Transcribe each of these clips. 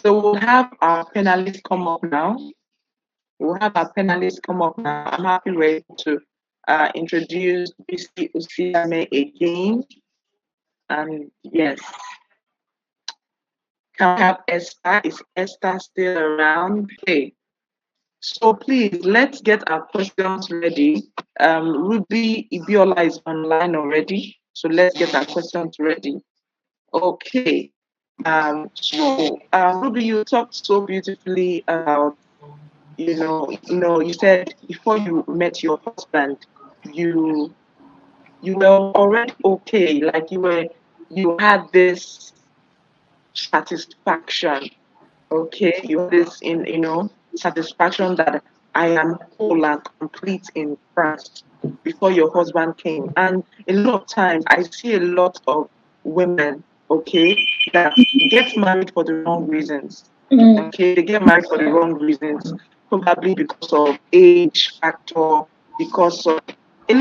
So we'll have our panelists come up now. I'm happy ready to introduce BC Usiame again. And yes, can we have Esther? Is Esther still around? Okay. So please, let's get our questions ready. Ruby Ibiola is online already. So let's get our questions ready. Okay. Ruby, you talked so beautifully about, you said before you met your husband, you you were already okay, like you had this satisfaction. Okay, you have this satisfaction that I am whole and complete in Christ before your husband came. And a lot of times I see a lot of women, okay, that get married for the wrong reasons. Okay, they get married for the wrong reasons, probably because of age factor, because of a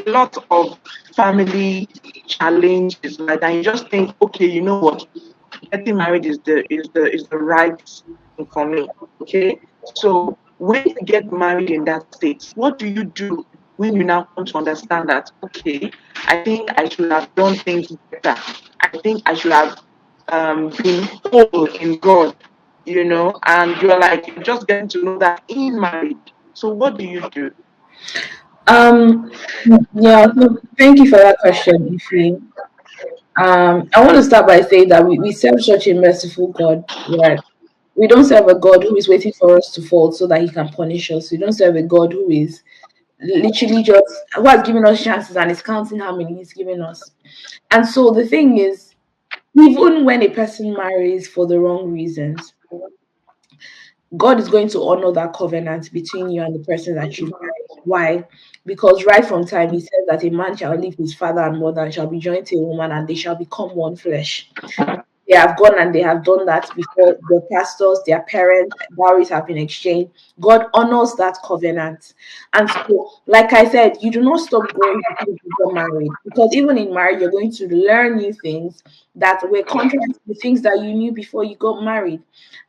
lot of family challenges, right? And you just think, okay, you know what? Getting married is the right thing for me. Okay. So when you get married in that state, what do you do when you now come to understand that, okay, I think I should have done things better. I think I should have been whole in God, and you're just getting to know that in marriage. So what do you do? Um, yeah, so thank you for that question, Ify. I want to start by saying that we serve such a merciful God, right? We don't serve a God who is waiting for us to fall so that he can punish us. We don't serve a God who is literally just who has given us chances and is counting how many he's given us. And so the thing is, even when a person marries for the wrong reasons, God is going to honor that covenant between you and the person that you married. Why? Because right from time he says that a man shall leave his father and mother and shall be joined to a woman and they shall become one flesh. They have gone and they have done that before their pastors, their parents, dowries have been exchanged. God honors that covenant. And so, like I said, you do not stop growing because you get married. Because even in marriage, you're going to learn new things that were contrary to the things that you knew before you got married.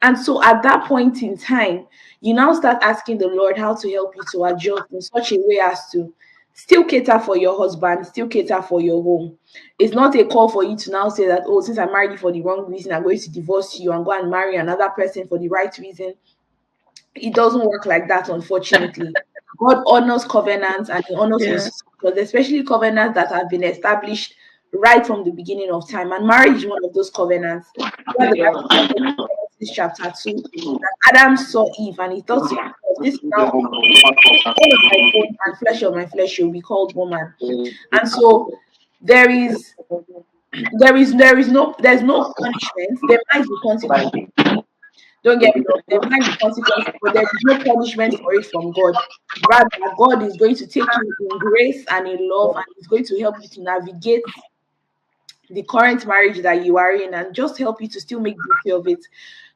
And so at that point in time, you now start asking the Lord how to help you to adjust in such a way as to still cater for your husband, still cater for your home. It's not a call for you to now say that, oh, since I married you for the wrong reason, I'm going to divorce you and go and marry another person for the right reason. It doesn't work like that, unfortunately. God honors covenants and he honors Yeah. institutions, especially covenants that have been established right from the beginning of time. And marriage is one of those covenants. Where the Bible says in Genesis chapter 2 that Adam saw Eve and he thought to himself, this is now bone of my bone and flesh of my flesh will be called woman. And so there is there's no punishment. There might be consequences. Don't get me wrong, there might be consequences, but there is no punishment for it from God. Rather, God is going to take you in grace and in love, and He's going to help you to navigate the current marriage that you are in and just help you to still make beauty of it.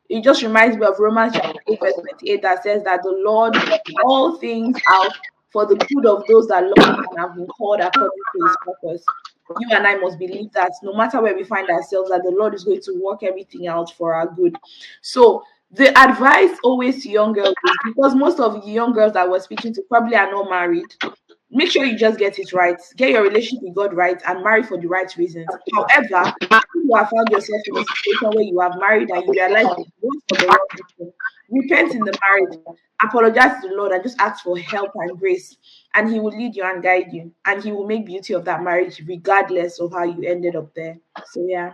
It just reminds me of Romans chapter 8, verse 28 that says that the Lord works all things out for the good of those that love him and have been called according to his purpose. You and I must believe that no matter where we find ourselves, that the Lord is going to work everything out for our good. So the advice always to young girls is because most of the young girls that we're speaking to probably are not married. Make sure you just get it right. Get your relationship with God right and marry for the right reasons. However, if you have found yourself in a situation where you have married and you realize you went for the wrong reason, repent in the marriage, apologize to the Lord, and just ask for help and grace. And He will lead you and guide you, and He will make beauty of that marriage, regardless of how you ended up there. So, yeah.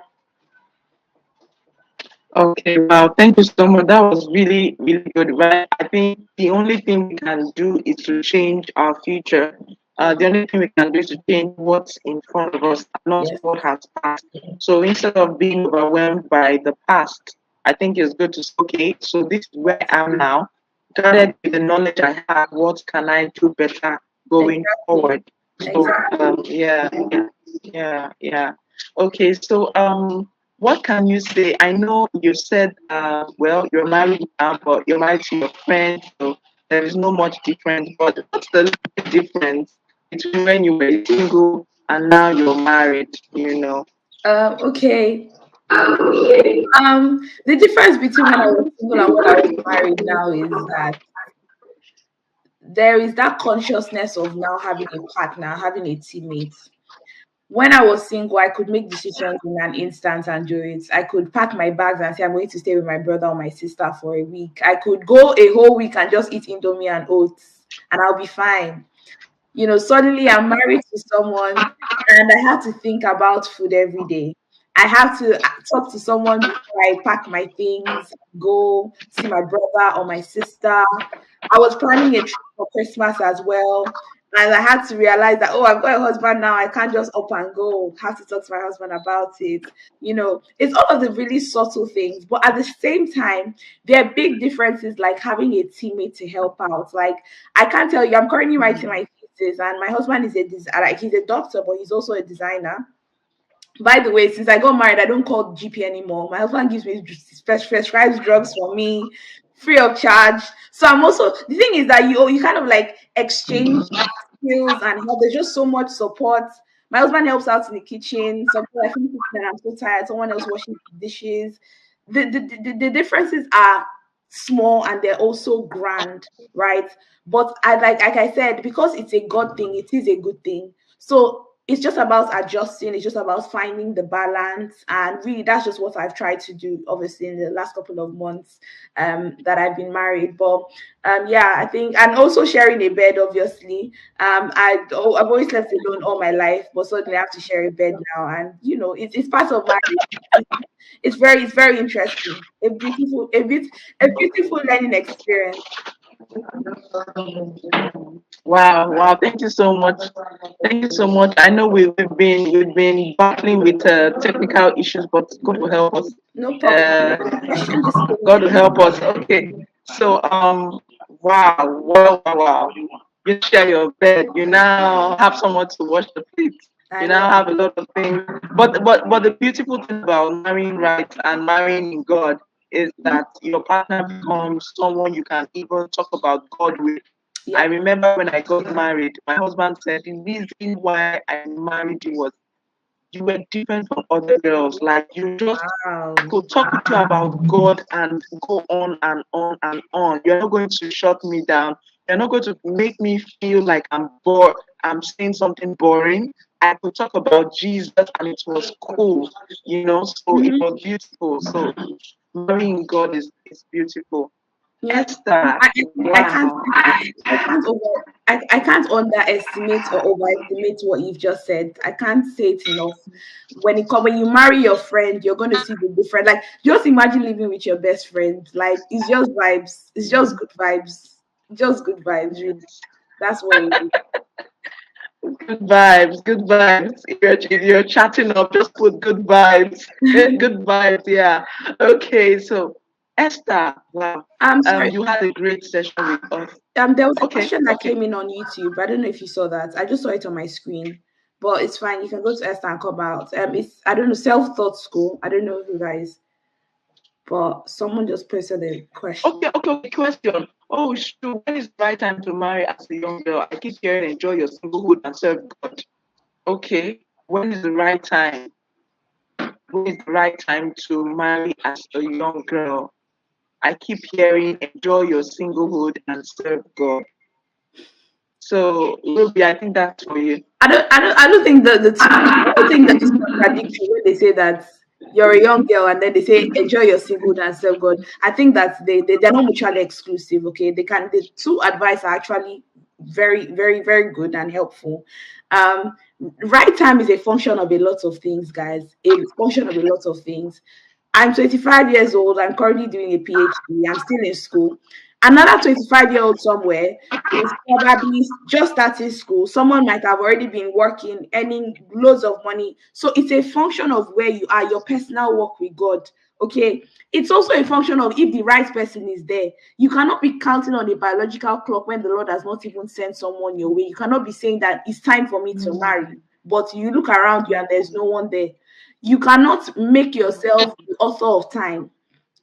Okay, wow, thank you so much. That was really, really good, right? I think the only thing we can do is to change our future. The only thing we can do is to change what's in front of us, not Yes. what has passed. So instead of being overwhelmed by the past, I think it's good to say, okay, so this is where I am now. Guided with the knowledge I have, what can I do better going Exactly. forward? So, Exactly. yeah, yeah, yeah, yeah. Okay, so what can you say? I know you said, well, you're married now, but you're married to your friend, so there is no much difference. But what's the little difference between when you were single and now you're married? Okay. The difference between when I was single and when I was married now is that there is that consciousness of now having a partner, having a teammate. When I was single, I could make decisions in an instant and do it. I could pack my bags and say I'm going to stay with my brother or my sister for a week. I could go a whole week and just eat indomie and oats and I'll be fine. Suddenly I'm married to someone and I have to think about food every day. I have to talk to someone before I pack my things, go see my brother or my sister. I was planning a trip for Christmas as well. And I had to realize that, oh, I've got a husband now. I can't just up and go. Have to talk to my husband about it. It's all of the really subtle things. But at the same time, there are big differences like having a teammate to help out. Like, I can't tell you, I'm currently writing my thesis, and my husband is like he's a doctor, but he's also a designer. By the way, since I got married, I don't call GP anymore. My husband gives me prescribes drugs for me free of charge. So I'm also the thing is that you kind of like exchange skills and help. There's just so much support. My husband helps out in the kitchen. Sometimes I finish cooking and I'm so tired. Someone else washing the dishes. The differences are small and they're also grand, right? But like I said, because it's a God thing, it is a good thing. So it's just about adjusting, it's just about finding the balance. And really that's just what I've tried to do, obviously, in the last couple of months that I've been married. But yeah, I think, and also sharing a bed, obviously. I've always slept alone all my life, but suddenly I have to share a bed now. And it's part of marriage. It's very interesting. A beautiful learning experience. Wow, wow, thank you so much. Thank you so much. I know we've been battling with technical issues, but God will help us. No problem. Uh, Question God will disconnect. help us. Okay. So wow, wow, wow, wow. You share your bed. You now have someone to wash the plates. I You know. now have a lot of things. But the beautiful thing about marrying right and marrying in God is Mhm. that your partner becomes someone you can even talk about God with. I Yep. remember when I got married, my husband said the reason why I married you was you were different from other girls. Like you just, I Wow. could talk with you about God and go on and on and on. You're not going to shut me down. You're not going to make me feel like I'm bored. I'm saying something boring. I could talk about Jesus and it was cool, so it Mhm. was beautiful. So marrying God is beautiful. Yep. Esther, I can't wow. I can't over I can't underestimate or overestimate what you've just said. I can't say it enough. When you marry your friend, you're gonna see the difference. Like just imagine living with your best friend. Like it's just vibes. It's just good vibes. Just good vibes, really. That's what it is. Good vibes, good vibes. If you're chatting up, just put good vibes. Good vibes, yeah. Okay, so Esther, wow. I'm sorry. You had a great session with us. There was a Okay, question that okay. came in on YouTube. I don't know if you saw that. I just saw it on my screen, but it's fine. You can go to Esther and come out. It's I don't know, self-taught school. I don't know who guys, but someone just posted a question. Okay. Question. Oh, shoot. When is the right time to marry as a young girl? I keep hearing enjoy your singlehood and serve God. Okay. When is the right time? When is the right time to marry as a young girl? I keep hearing enjoy your singlehood and serve God. So, Ruby, I think that's for you. I don't think that the two. I don't think that it's contradictory when they say that you're a young girl and then they say enjoy your singlehood and serve God. I think that they're not mutually exclusive. Okay, the two advice are actually very very very good and helpful. Um, right time is a function of a lot of things, guys. A function of a lot of things. I'm 25 years old. I'm currently doing a PhD. I'm still in school. Another 25-year-old somewhere is probably just starting school. Someone might have already been working, earning loads of money. So it's a function of where you are, your personal work with God. Okay. It's also a function of if the right person is there. You cannot be counting on a biological clock when the Lord has not even sent someone your way. You cannot be saying that it's time for me to marry, but you look around you and there's no one there. You cannot make yourself the author of time.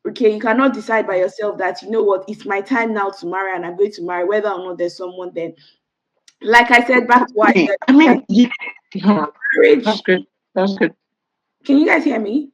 Okay, you cannot decide by yourself that you know what, it's my time now to marry and I'm going to marry whether or not there's someone there. Like I said, back to what I Really? said, I mean, yeah. marriage. That's good. That's good. Can you guys hear me?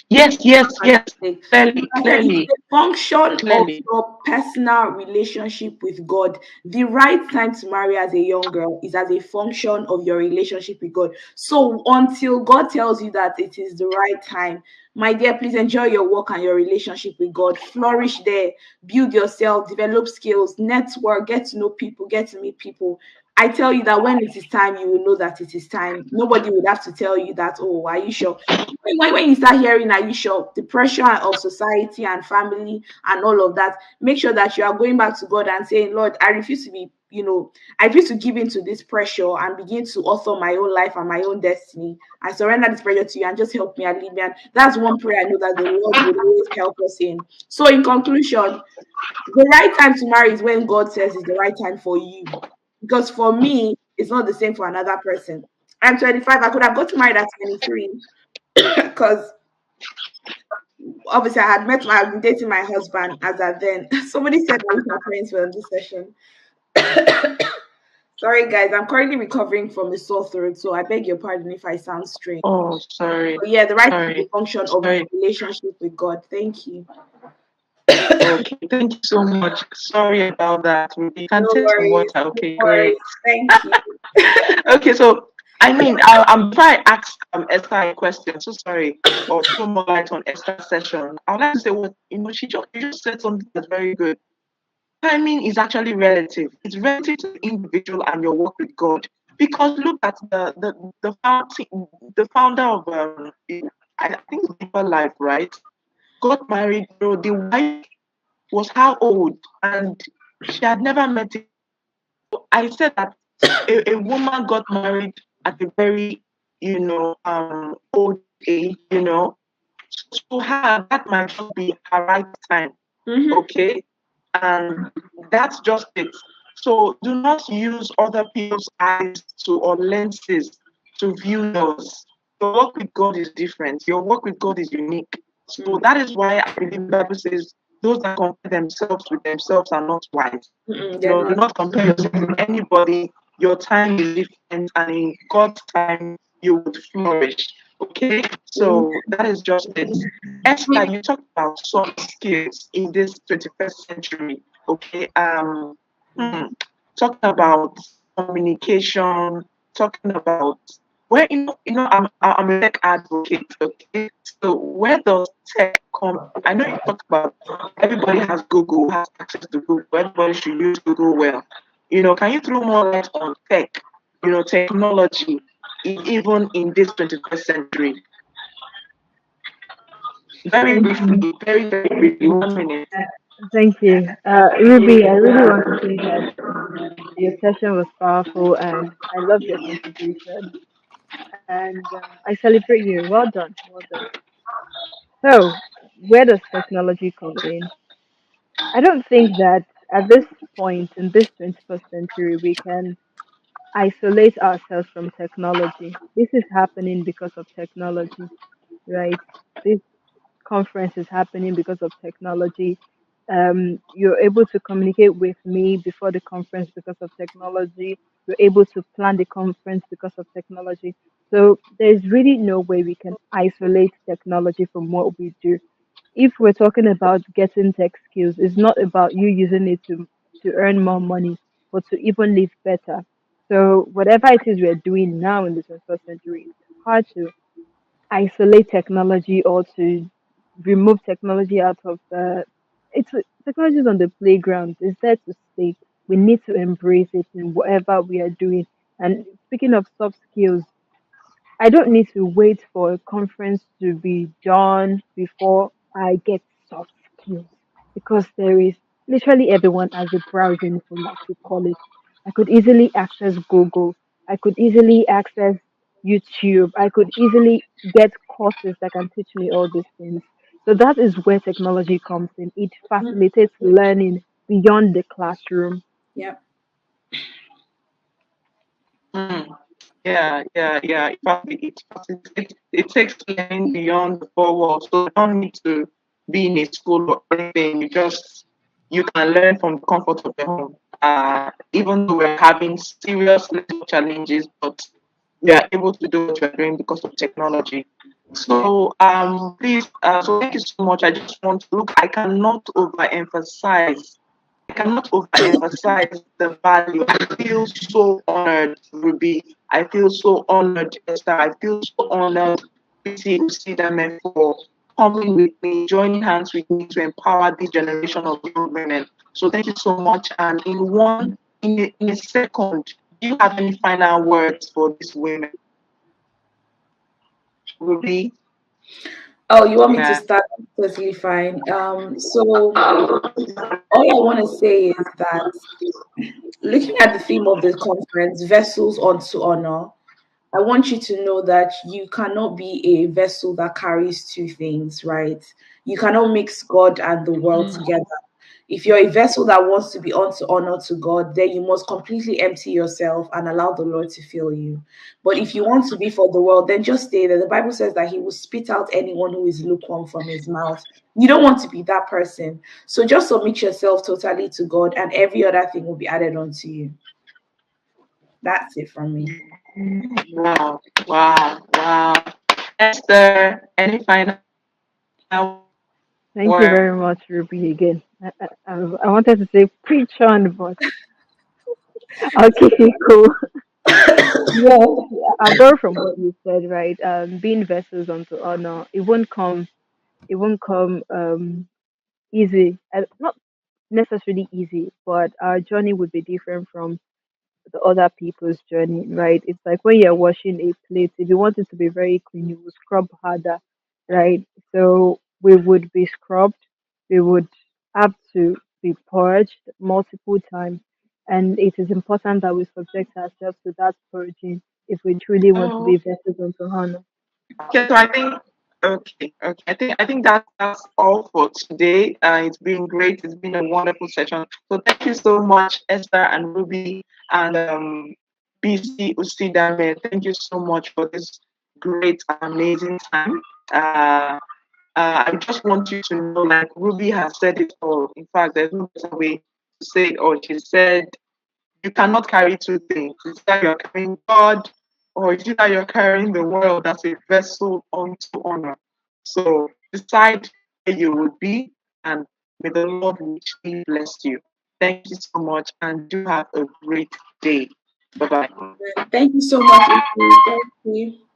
Yes, yes, As yes. mistake. Clearly, I said it's clearly, a function of clearly. your personal relationship with God. The right time to marry as a young girl is as a function of your relationship with God. So until God tells you that it is the right time, my dear, please enjoy your work and your relationship with God. Flourish there, build yourself, develop skills, network, get to know people, get to meet people. I tell you that when it is time, you will know that it is time. Nobody would have to tell you that, oh, are you sure? When you start hearing, are you sure? The pressure of society and family and all of that, make sure that you are going back to God and saying, Lord, I refuse to be, I refuse to give in to this pressure and begin to author my own life and my own destiny. I surrender this pressure to you and just help me and lead me. And that's one prayer I know that the Lord will always help us in. So, in conclusion, the right time to marry is when God says it's the right time for you. Because for me, it's not the same for another person. I'm 25. I could have got married at 23 because obviously I've been dating my husband as at then. Somebody said I wish my parents were in this session. Sorry guys, I'm currently recovering from a sore throat, so I beg your pardon if I sound strange. Oh, sorry, But yeah, the right is sorry, a function of sorry. your relationship with God. Thank you. Okay, thank you so much. Sorry about that. We can No take some worries. water. No Okay, great. worries. Thank you. Okay, so I mean, before I ask Esther a question, so sorry, or throw more light on Esther's session, I would like to say what you just said something that's very good. Timing is actually relative. It's relative to the individual and your work with God. Because look at the founder of I think it's Deeper Life, right? Got married. The wife was how old, and she had never met him. I said that a woman got married at a very, old age, to her, that might just be her right time, Mm-hmm. okay? And that's just it. So do not use other people's eyes or lenses to view yours. Your work with God is different. Your work with God is unique. So that is why I believe the Bible says those that compare themselves with themselves are not wise. Mm-mm, they're Do not. not compare yourself with anybody. Your time is different, and in God's time, you would flourish. Okay, so that is just it. Esther, you talked about soft skills in this 21st century. Okay, hmm, talking about communication, talking about I'm a tech advocate. Okay, so where does tech come? I know you talked about everybody has Google, has access to Google. Everybody should use Google well. Can you throw more light on tech? Technology, even in this 21st century. Very Thank you. briefly, very, very briefly, 1 minute. Thank you. Ruby, I really want to say that your session was powerful and I loved your contribution. And I celebrate you. Well done. Well done. So, where does technology come in? I don't think that at this point in this 21st century we can isolate ourselves from technology. This is happening because of technology, right? This conference is happening because of technology. You're able to communicate with me before the conference because of technology. You're able to plan the conference because of technology. So there's really no way we can isolate technology from what we do. If we're talking about getting tech skills, it's not about you using it to earn more money, but to even live better. So whatever it is we're doing now in the 21st century, it's hard to isolate technology or to remove technology out of the it's technology is on the playground. It's there to stay. We need to embrace it in whatever we are doing. And speaking of soft skills, I don't need to wait for a conference to be done before I get soft skills because there is literally everyone has a browsing phone, like we call it. I could easily access Google. I could easily access YouTube. I could easily get courses that can teach me all these things. So that is where technology comes in. It facilitates learning beyond the classroom. Yeah. Mm. Yeah, yeah, yeah. In fact, it takes learning beyond the four walls. So you don't need to be in a school or anything. You can learn from the comfort of your home. Even though we're having serious little challenges, but we are able to do what we're doing because of technology. Please, so thank you so much. I just want to look, I cannot overemphasize the value. I feel so honored, Ruby. I feel so honored, Esther. I feel so honored, BC Usidame, for coming with me, joining hands with me to empower this generation of young women. So thank you so much. And in a second, do you have any final words for these women, Ruby? Oh, you want me to Yeah. start? Totally fine. So all I want to say is that looking at the theme of the conference, vessels unto honor, I want you to know that you cannot be a vessel that carries two things, right? You cannot mix God and the world together. If you're a vessel that wants to be unto honor to God, then you must completely empty yourself and allow the Lord to fill you. But if you want to be for the world, then just stay there. The Bible says that He will spit out anyone who is lukewarm from His mouth. You don't want to be that person. So just submit yourself totally to God, and every other thing will be added onto you. That's it from me. Wow, wow, wow. Esther, any final Thank you word? very much, Ruby, again. I wanted to say preach on, but okay, cool. Yeah, I'll borrow from what you said, right? Being vessels unto honor, it won't come easy. Not necessarily easy, but our journey would be different from the other people's journey, right? It's like when you're washing a plate, if you want it to be very clean, you will scrub harder, right? So we would be scrubbed, we would have to be purged multiple times. And it is important that we subject ourselves to that purging if we truly want to Oh, be vessels unto honor. okay, so I think okay. I think that's all for today. It's been great. It's been a wonderful session. So thank you so much, Esther and Ruby and BC Usidame. Thank you so much for this great, amazing time. Uh, I just want you to know, like Ruby has said it all. In fact, there's no better way to say it all. She said, you cannot carry two things. It's that you're carrying God, or it's that you're carrying the world as a vessel unto honor. So decide where you will be, and may the Lord richly bless you. Thank you so much, and do have a great day. Bye bye. Thank you so much, Ify. Thank you.